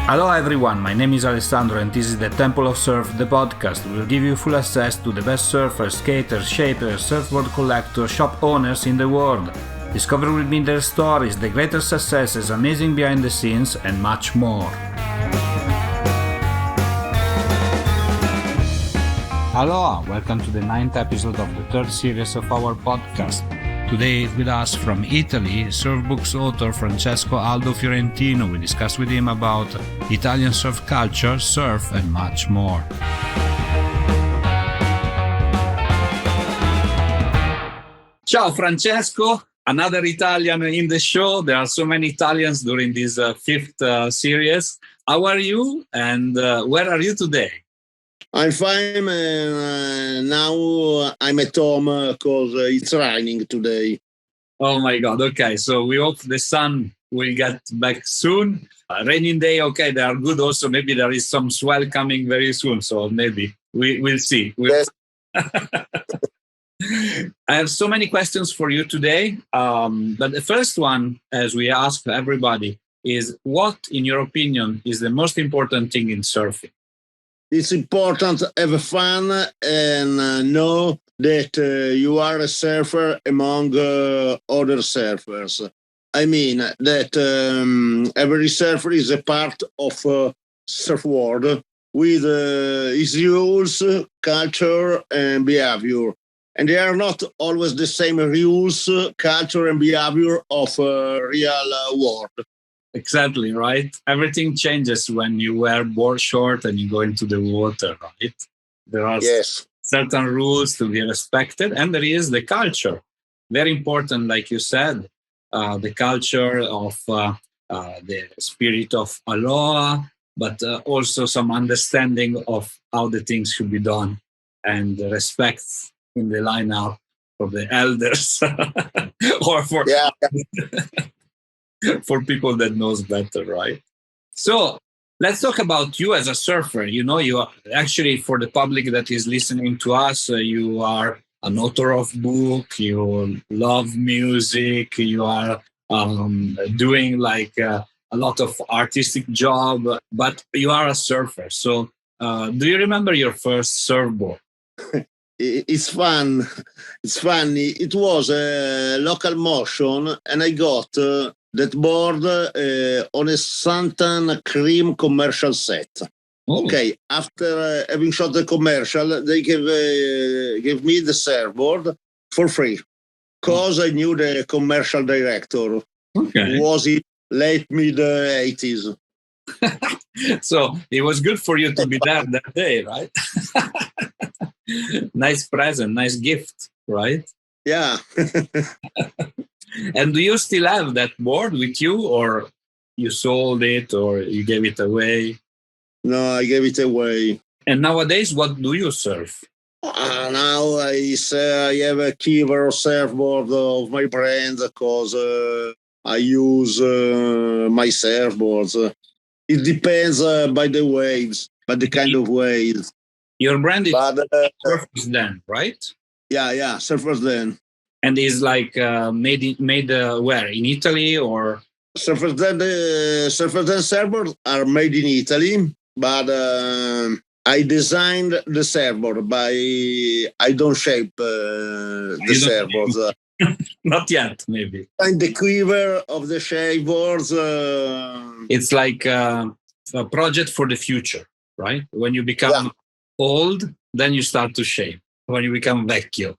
Aloha everyone, my name is Alessandro and this is the Temple of Surf, the podcast. We'll give you full access to the best surfers, skaters, shapers, surfboard collectors, shop owners in the world. Discover with me their stories, the greatest successes, amazing behind the scenes, and much more. Aloha, welcome to the 9th episode of the 3rd series of our podcast. Today with us from Italy, surfbooks author Francesco Aldo Fiorentino. We discuss with him about Italian surf culture, surf, and much more. Ciao Francesco, another Italian in the show. There are so many Italians during this 5th series. How are you and where are you today? I'm fine, and now I'm at home because it's raining today. Oh my God, okay. So we hope the sun will get back soon. Raining day, okay, they are good also. Maybe there is some swell coming very soon. So maybe we'll see. Yes. I have so many questions for you today. But the first one, as we ask everybody, is what, in your opinion, is the most important thing in surfing? It's important to have fun and know that you are a surfer among other surfers. I mean that every surfer is a part of a surfboard with his rules, culture, and behavior. And they are not always the same rules, culture, and behavior of a real world. Exactly, right? Everything changes when you wear board short and you go into the water, right? There are certain rules to be respected, and there is the culture. Very important, like you said, the culture of the spirit of Aloha, but also some understanding of how the things should be done and the respect in the lineup for the elders or for... Yeah. for people that knows better, right? So let's talk about you as a surfer. You know, you are actually, for the public that is listening to us, you are an author of book, you love music, you are doing like a lot of artistic job, but you are a surfer. So do you remember your first surfboard? It's fun. It's funny. It was a local motion, and I got that board on a Santan Cream commercial set. Oh. Okay, after having shot the commercial, they gave me the surfboard for free because I knew the commercial director. Okay. Who was in late mid-80s. So it was good for you to be there that day, right? Nice present, nice gift, right? Yeah. And do you still have that board with you, or you sold it, or you gave it away? No, I gave it away. And nowadays, what do you surf? Now I have a Kiver surfboard of my brand because I use my surfboards. It depends by the waves, by the kind of waves. Your brand is Surfers Den, right? Yeah, Surfers Den. And is like made where? In Italy or? Surfers Den surfboards are made in Italy, but I designed the surfboard. I don't shape the surfboards. Not yet, maybe. And the quiver of the shapeboards. It's like a project for the future, right? When you become old, then you start to shape. When you become vecchio.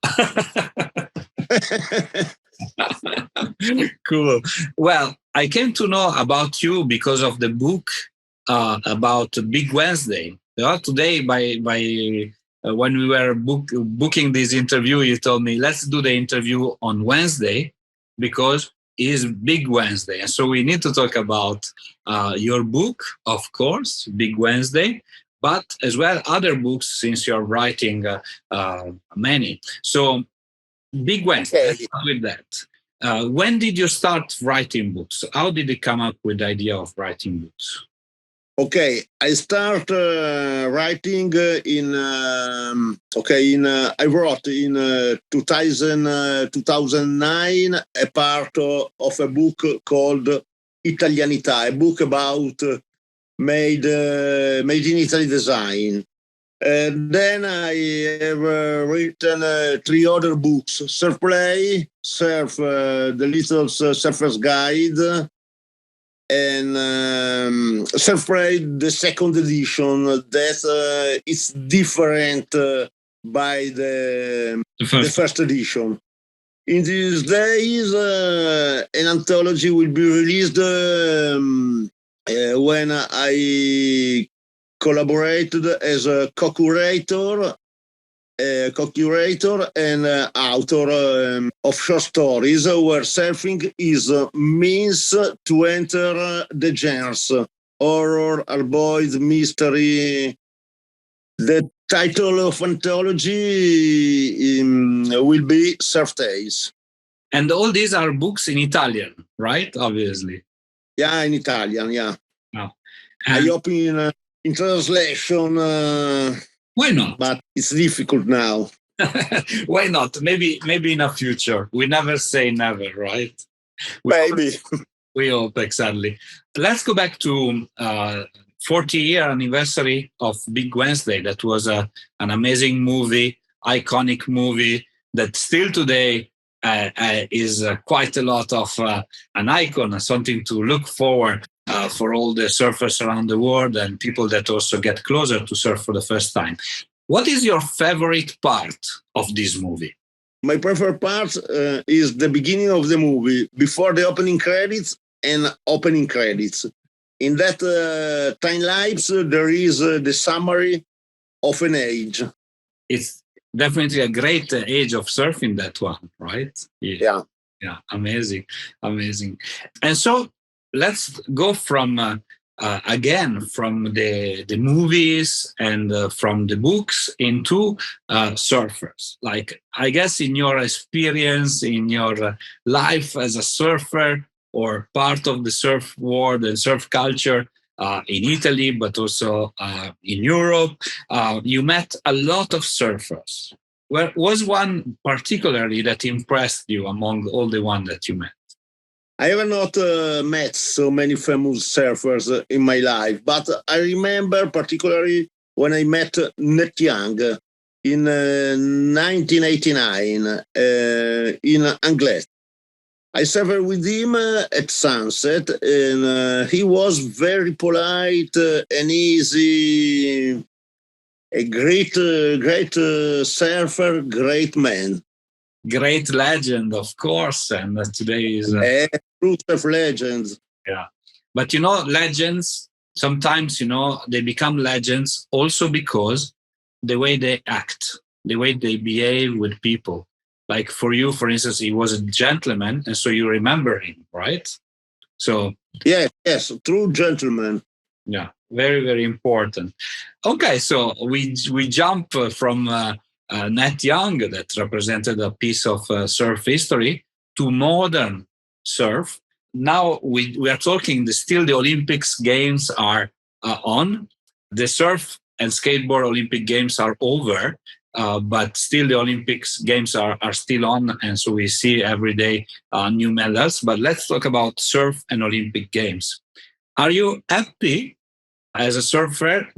Cool. Well, I came to know about you because of the book about Big Wednesday. Today, when we were booking this interview, you told me, let's do the interview on Wednesday because it is Big Wednesday. And so we need to talk about your book, of course, Big Wednesday, but as well other books since you're writing many. So Big Wednesday, let's start with that. When did you start writing books? How did you come up with the idea of writing books? Okay, I start writing I wrote in 2009 a part of a book called Italianità, a book about made in Italy design. Then I have written three other books: Surf Play, Surf, the Little Surfer's Guide, and Surf Play, the second edition. That it's different by the first edition. In these days, an anthology will be released when I collaborated as a co-curator and author of short stories where surfing is means to enter the genres horror, avoid, mystery. The title of anthology will be Surf Tales. And all these are books in Italian, right? Obviously. Yeah, in Italian, yeah. Oh. I hope in translation. Why not? But it's difficult now. Why not? Maybe in the future. We never say never, right? Maybe. We hope, exactly. Let's go back to 40-year anniversary of Big Wednesday. That was an amazing movie, iconic movie that still today is quite a lot of an icon, something to look forward for all the surfers around the world and people that also get closer to surf for the first time. What is your favorite part of this movie? My preferred part is the beginning of the movie, before the opening credits and opening credits. In that time lapse, there is the summary of an age. It's definitely a great age of surfing, that one, right? Yeah. Yeah, amazing. And so let's go from again from the movies and from the books into surfers. Like, I guess in your experience, in your life as a surfer or part of the surf world and surf culture in Italy, but also in Europe, you met a lot of surfers. Where was one particularly that impressed you among all the ones that you met? I have not met so many famous surfers in my life, but I remember particularly when I met Ned Young in 1989 in Anglet. I surfed with him at sunset, and he was very polite and easy. A great surfer, great man. Great legend, of course, and today is Truth of legends. Yeah, but legends sometimes they become legends also because the way they act, the way they behave with people. Like for you, for instance, he was a gentleman, and so you remember him, right? So yes, true gentleman. Yeah, very, very important. Okay, so we jump from Nat Young, that represented a piece of surf history, to modern surf. Now we are talking, still the Olympics games are on. The surf and skateboard Olympic games are over, but still the Olympics games are still on. And so we see every day new medals. But let's talk about surf and Olympic games. Are you happy as a surfer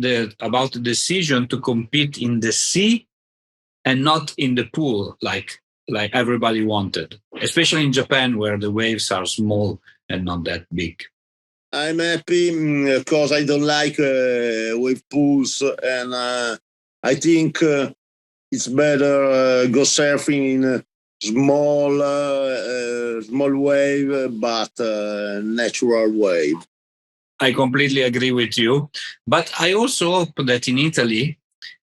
about the decision to compete in the sea and not in the pool like everybody wanted, especially in Japan where the waves are small and not that big? I'm happy because I don't like wave pools, and I think it's better go surfing in a small wave, but natural wave. I completely agree with you, but I also hope that in Italy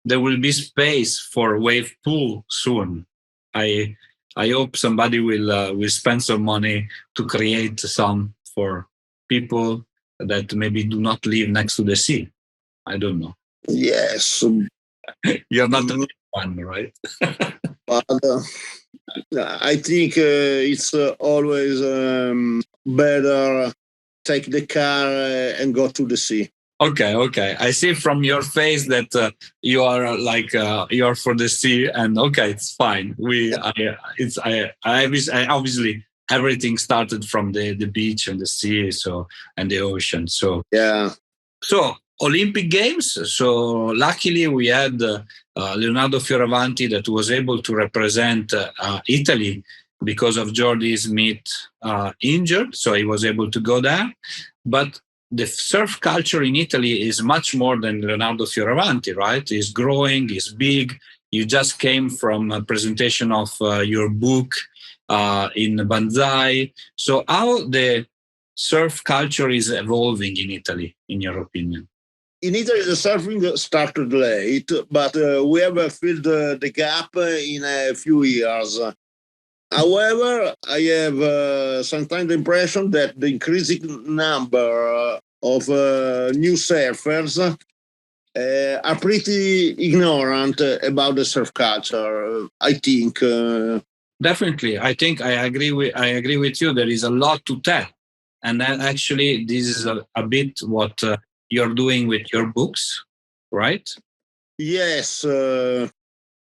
there will be space for wave pool soon. I hope somebody will spend some money to create some for people that maybe do not live next to the sea. I don't know. Yes. You're not the one, right? But I think it's always better take the car and go to the sea. Okay. I see from your face that you are like you're for the sea, and okay, it's fine. I obviously everything started from the beach and the sea, and the ocean. So yeah. So Olympic Games. So luckily we had Leonardo Fioravanti that was able to represent Italy because of Jordi Smith injured. So he was able to go there. But the surf culture in Italy is much more than Leonardo Fioravanti, right? It's growing, it's big. You just came from a presentation of your book in Banzai. So how the surf culture is evolving in Italy, in your opinion? In Italy, the surfing started late, but we have filled the gap in a few years. However, I have sometimes the impression that the increasing number of new surfers are pretty ignorant about the surf culture. I think. Definitely, I think I agree with you. There is a lot to tell, and then actually, this is a bit what you're doing with your books, right? Yes,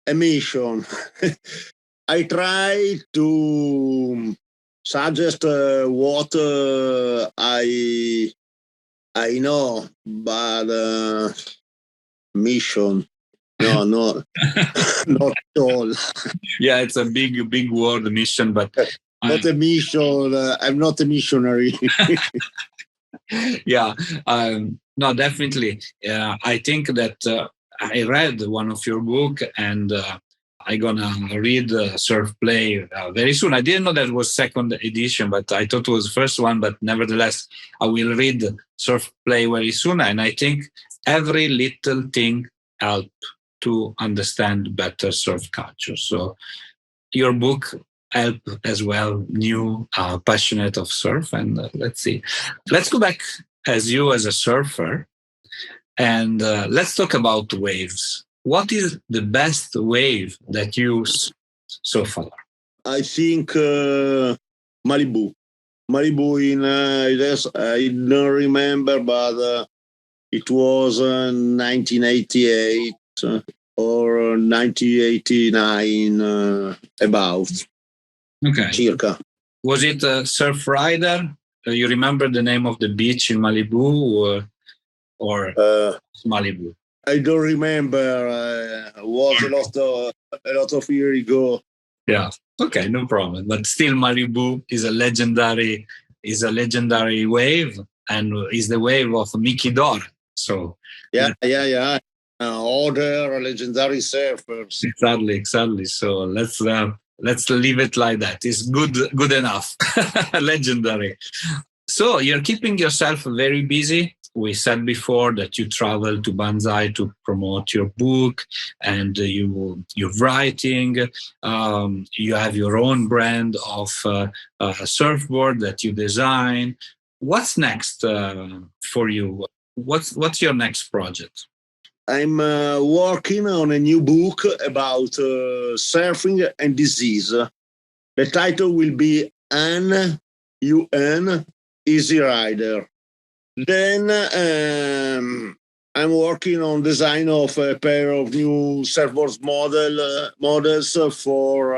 emission. I try to suggest what I know, but mission. No, no, not at all. Yeah, it's a big word mission, but Not a mission. I'm not a missionary. yeah, no, definitely. I think that I read one of your book, and I gonna read Surf Play very soon. I didn't know that was second edition, but I thought it was the first one. But nevertheless, I will read Surf Play very soon, and I think every little thing help to understand better surf culture. So your book help as well new passionate of surf, and let's see, let's go back as you as a surfer, and let's talk about waves. What is the best wave that you so far? I think Malibu. Malibu in yes, I don't remember, but it was 1988 or 1989 about Okay, circa. was it a surf rider? You remember the name of the beach in Malibu, or Uh, Malibu? I don't remember. Was a lot of years ago. Yeah. Okay, no problem. But still, Malibu is a legendary wave, and is the wave of Mickey Dore. So Yeah, yeah, yeah. Other legendary surfers. exactly. So let's leave it like that. It's good enough. Legendary. So you're keeping yourself very busy. We said before that you travel to Banzai to promote your book, and you're writing. You have your own brand of surfboard that you design. What's next for you? What's your next project? I'm working on a new book about surfing and disease. The title will be An UN Easy Rider. Then I'm working on design of a pair of new surfboards models for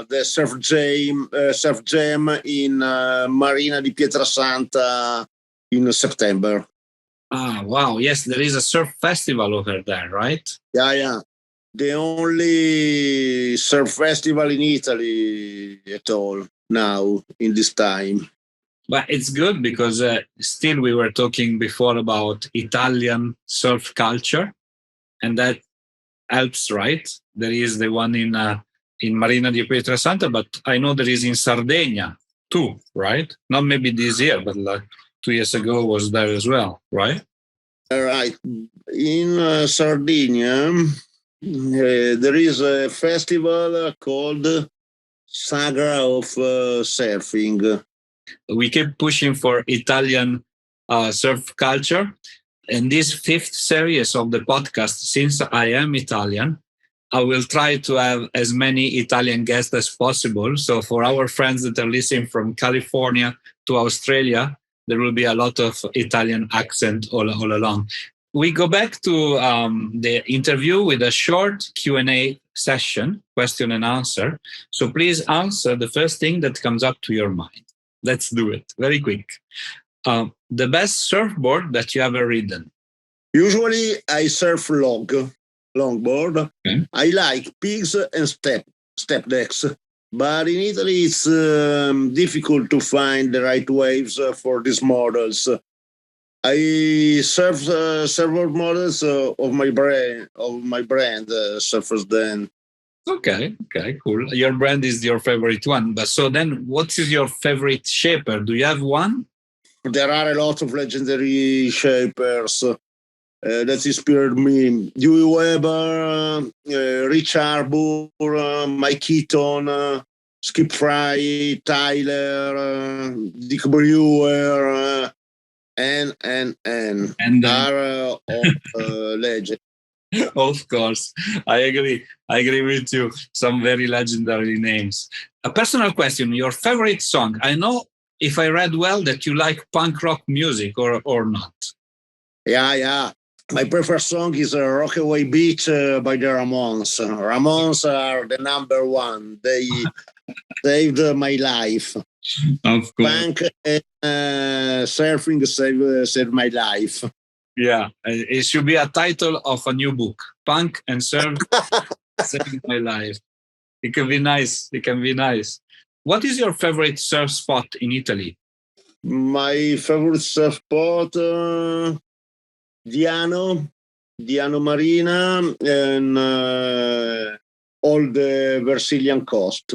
the surf jam in Marina di Pietrasanta in September. Ah, wow. Yes, there is a surf festival over there, right? Yeah, yeah. The only surf festival in Italy at all now in this time. But it's good because still we were talking before about Italian surf culture, and that helps, right? There is the one in Marina di Pietrasanta, but I know there is in Sardinia too, right? Not maybe this year, but like 2 years ago was there as well, right? All right. In Sardinia, there is a festival called Sagra of Surfing. We keep pushing for Italian surf culture. In this fifth series of the podcast, since I am Italian, I will try to have as many Italian guests as possible. So for our friends that are listening from California to Australia, there will be a lot of Italian accent all along. We go back to the interview with a short Q&A session, question and answer. So please answer the first thing that comes up to your mind. Let's do it very quick. The best surfboard that you ever ridden? Usually I surf longboard. Okay. I like pigs and step decks. But in Italy, it's difficult to find the right waves for these models. I surf several models of my brand Surfers Den. Okay, cool. Your brand is your favorite one. But so then, what is your favorite shaper? Do you have one? There are a lot of legendary shapers that inspired me. Dewey Weber, Rich Harbour, Mike Keaton, Skip Fry, Tyler, Dick Brewer, and are all legends. Of course, I agree. I agree with you. Some very legendary names. A personal question: your favorite song? I know if I read well that you like punk rock music or not. Yeah. My preferred song is Rockaway Beach by the Ramones. Ramones are the number one. They saved my life. Of course. Punk and surfing saved my life. Yeah, it should be a title of a new book. Punk and Surf Saving My Life. It can be nice. It can be nice. What is your favorite surf spot in Italy? My favorite surf spot, Diano Marina, and all the Versilian coast.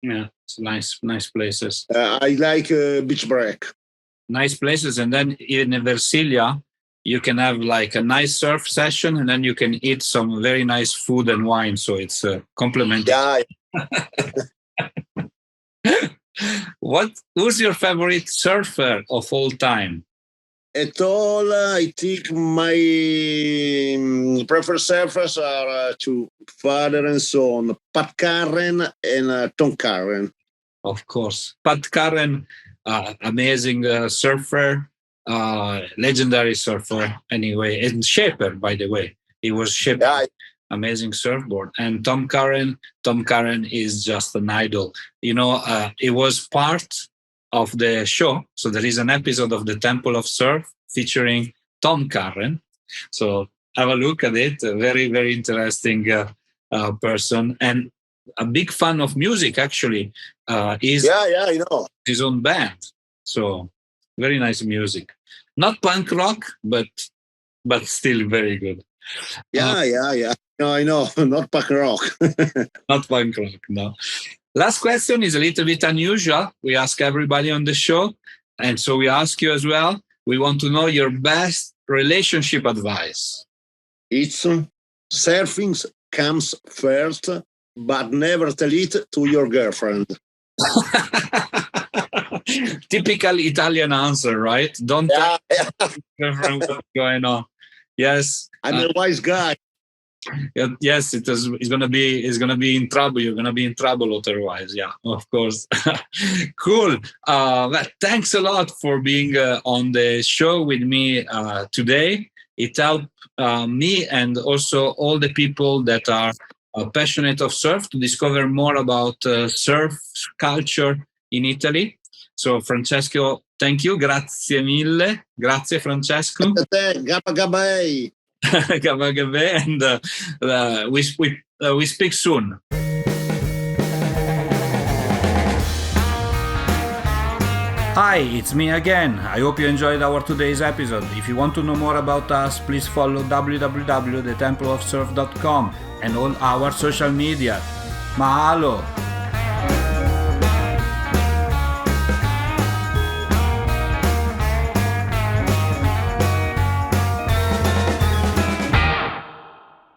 Yeah, it's nice places. I like beach break. Nice places. And then in Versilia, you can have like a nice surf session and then you can eat some very nice food and wine. So it's complementary. Yeah. Who's your favorite surfer of all time? At all, I think my preferred surfers are two, father and son, Pat Curren and Tom Curren. Of course. Pat Curren, amazing surfer, legendary surfer anyway, and shaper, by the way. He was shaping amazing surfboard. And Tom Curren is just an idol. You know, it was part of the show. So there is an episode of the Temple of Surf featuring Tom Curren. So have a look at it. A very, very interesting person. And a big fan of music, actually. I know. His own band. So very nice music. Not punk rock, but still very good. Yeah. No, I know. Not punk rock. Not punk rock, no. Last question is a little bit unusual. We ask everybody on the show. And so we ask you as well. We want to know your best relationship advice. It's surfing comes first, but never tell it to your girlfriend. Typical Italian answer, right? Don't tell your girlfriend what's going on. Yes. I'm a wise guy. Yes, it's gonna be in trouble. You're gonna be in trouble otherwise. Yeah, of course. Cool. Thanks a lot for being on the show with me today. It helped me and also all the people that are passionate of surf to discover more about surf culture in Italy. So Francesco, thank you. Grazie mille. Grazie Francesco. Gabba gabba. And we speak soon. Hi, it's me again. I hope you enjoyed our today's episode. If you want to know more about us, please follow www.thetempleofsurf.com and all our social media. Mahalo!